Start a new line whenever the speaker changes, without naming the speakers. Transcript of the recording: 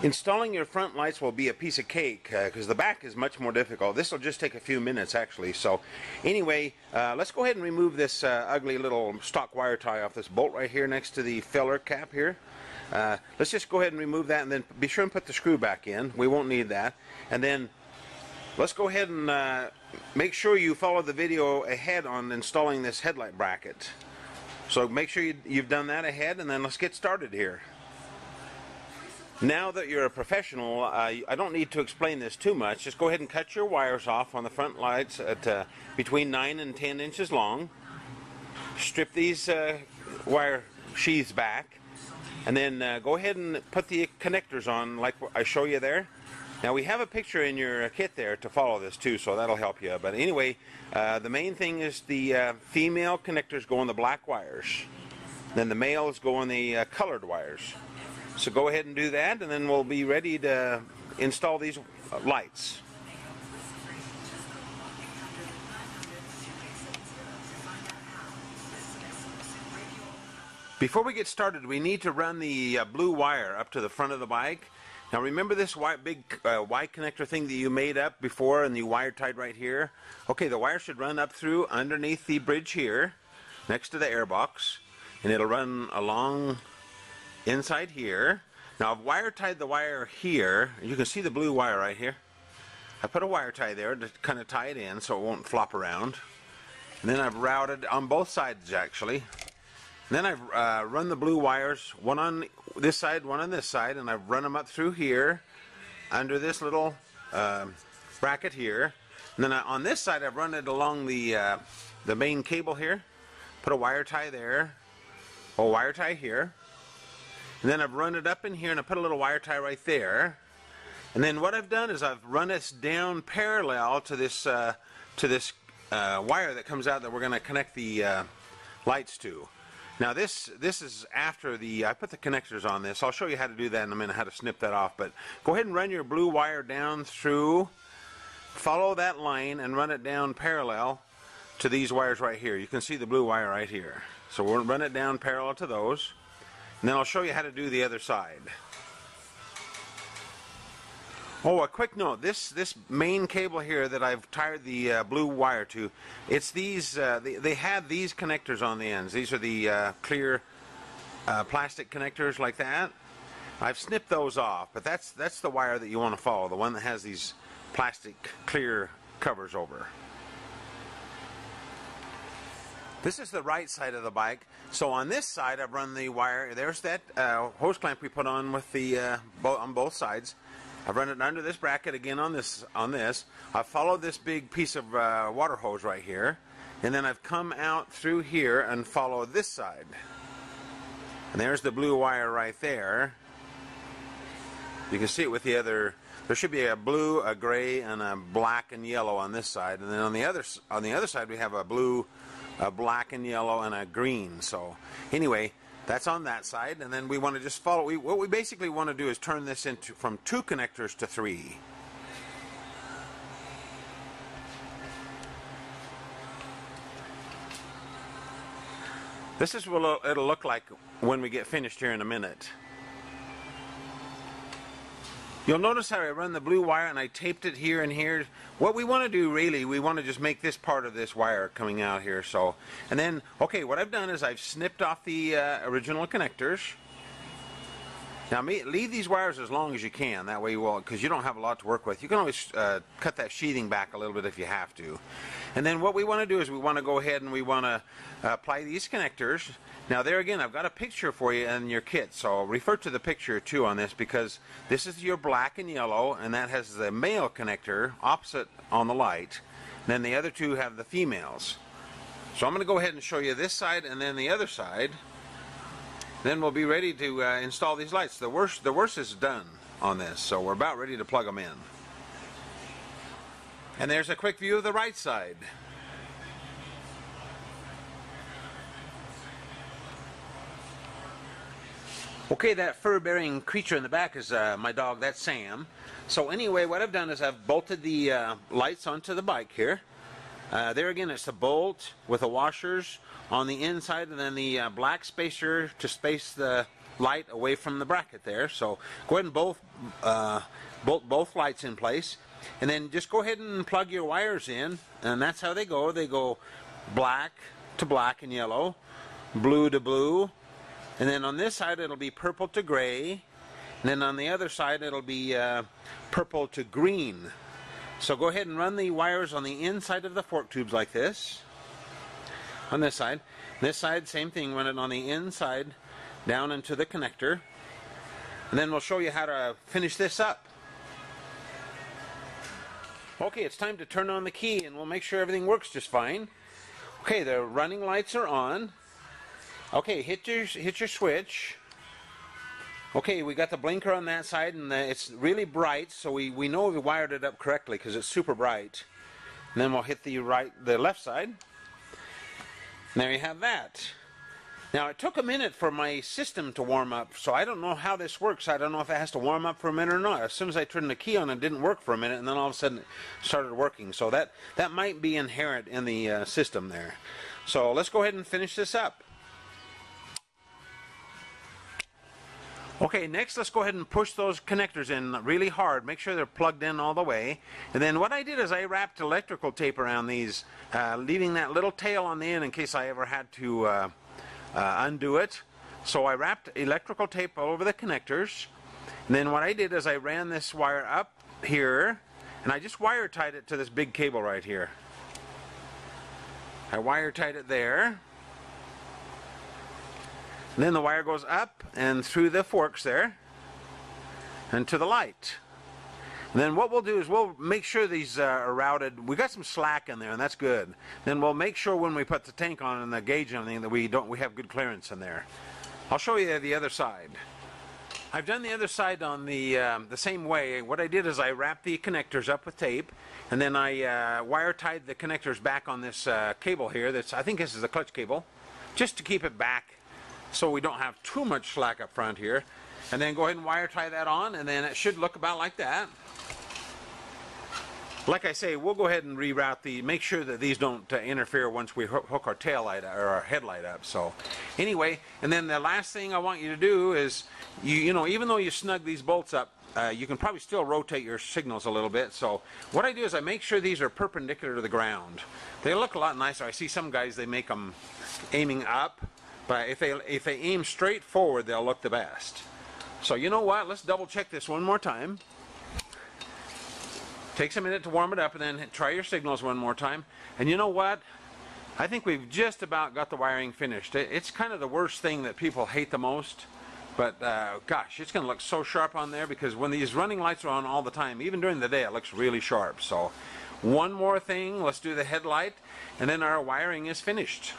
Installing your front lights will be a piece of cake because the back is much more difficult. This will just take a few minutes actually. So anyway, let's go ahead and remove this ugly little stock wire tie off this bolt right here next to the filler cap here. Let's just go ahead and remove that, and then be sure and put the screw back in. We won't need that. And then let's go ahead and make sure you follow the video ahead on installing this headlight bracket. So make sure you've done that ahead, and then let's get started here. Now that you're a professional, I don't need to explain this too much. Just go ahead and cut your wires off on the front lights at between 9 and 10 inches long. Strip these wire sheaths back, and then go ahead and put the connectors on like I show you there. Now we have a picture in your kit there to follow this too, so that'll help you. But anyway, the main thing is the female connectors go on the black wires. Then the males go on the colored wires. So go ahead and do that, and then we'll be ready to install these lights. Before we get started, we need to run the blue wire up to the front of the bike. Now remember this big Y connector thing that you made up before and you wire tied right here? Okay, the wire should run up through underneath the bridge here, next to the airbox, and it'll run along inside here. Now I've wire tied the wire here. You can see the blue wire right here. I put a wire tie there to kind of tie it in so it won't flop around. And then I've routed on both sides actually. And then I've run the blue wires, one on this side, one on this side, and I've run them up through here under this little bracket here. And then on this side I've run it along the main cable here. Put a wire tie there, a wire tie here. And then I've run it up in here and I put a little wire tie right there. And then what I've done is I've run this down parallel to this wire that comes out that we're going to connect the lights to. Now this is after I put the connectors on this. I'll show you how to do that in a minute, how to snip that off. But go ahead and run your blue wire down through, follow that line and run it down parallel to these wires right here. You can see the blue wire right here. So we'll run it down parallel to those. And then I'll show you how to do the other side. Oh, a quick note, this main cable here that I've tied the blue wire to, it's these, they had these connectors on the ends. These are the clear plastic connectors like that. I've snipped those off, but that's the wire that you want to follow, the one that has these plastic clear covers over. This is the right side of the bike. So on this side I've run the wire, there's that hose clamp we put on with the on both sides. I've run it under this bracket again on this. I've followed this big piece of water hose right here, and then I've come out through here and followed this side. And there's the blue wire right there. You can see it with the other. There should be a blue, a gray, and a black and yellow on this side, and then on the other side we have a blue, a black and yellow, and a green. So anyway, that's on that side, and then we want to just follow. What we basically want to do is turn this into from 2 connectors to 3. This is what it'll look like when we get finished here in a minute. You'll notice how I run the blue wire and I taped it here and here. What we want to do really, we want to just make this part of this wire coming out here. So, and then, okay, what I've done is I've snipped off the original connectors. Now leave these wires as long as you can, that way you will, because you don't have a lot to work with. You can always cut that sheathing back a little bit if you have to. And then what we want to do is we want to go ahead and we want to apply these connectors. Now there again, I've got a picture for you in your kit, so refer to the picture too on this, because this is your black and yellow, and that has the male connector opposite on the light. And then the other two have the females. So I'm going to go ahead and show you this side and then the other side. Then we'll be ready to install these lights. The worst is done on this, so we're about ready to plug them in. And there's a quick view of the right side. Okay, that fur-bearing creature in the back is my dog. That's Sam. So anyway, what I've done is I've bolted the lights onto the bike here. There again, it's a bolt with the washers on the inside, and then the black spacer to space the light away from the bracket there. So go ahead and bolt both lights in place, and then just go ahead and plug your wires in, and that's how they go. They go black to black and yellow, blue to blue, and then on this side it'll be purple to gray, and then on the other side it'll be purple to green. So go ahead and run the wires on the inside of the fork tubes like this. On this side, same thing, run it on the inside down into the connector, and then we'll show you how to finish this up. Okay, it's time to turn on the key, and we'll make sure everything works just fine. Okay, the running lights are on. Okay, hit your switch. Okay, we got the blinker on that side, and it's really bright, so we know we wired it up correctly because it's super bright. And then we'll hit the left side. And there you have that. Now, it took a minute for my system to warm up, so I don't know how this works. I don't know if it has to warm up for a minute or not. As soon as I turned the key on, it didn't work for a minute, and then all of a sudden it started working. So that might be inherent in the system there. So let's go ahead and finish this up. Okay, next let's go ahead and push those connectors in really hard. Make sure they're plugged in all the way. And then what I did is I wrapped electrical tape around these, leaving that little tail on the end in case I ever had to undo it. So I wrapped electrical tape all over the connectors, and then what I did is I ran this wire up here, and I just wire tied it to this big cable right here. I wire tied it there, and then the wire goes up and through the forks there and to the light. And then what we'll do is we'll make sure these are routed. We got some slack in there, and that's good. Then we'll make sure when we put the tank on and the gauge and everything that we have good clearance in there. I'll show you the other side. I've done the other side on the same way. What I did is I wrapped the connectors up with tape, and then I wire tied the connectors back on this cable here. I think this is the clutch cable, just to keep it back so we don't have too much slack up front here. And then go ahead and wire tie that on, and then it should look about like that. Like I say, we'll go ahead and reroute make sure that these don't interfere once we hook our tail light or our headlight up. So anyway, and then the last thing I want you to do is, you know, even though you snug these bolts up, you can probably still rotate your signals a little bit. So what I do is I make sure these are perpendicular to the ground. They look a lot nicer. I see some guys, they make them aiming up, but if they aim straight forward, they'll look the best. So you know what? Let's double check this one more time. Takes a minute to warm it up, and then try your signals one more time. And you know what? I think we've just about got the wiring finished. It's kind of the worst thing that people hate the most, but gosh, it's going to look so sharp on there because when these running lights are on all the time, even during the day, it looks really sharp. So one more thing, let's do the headlight, and then our wiring is finished.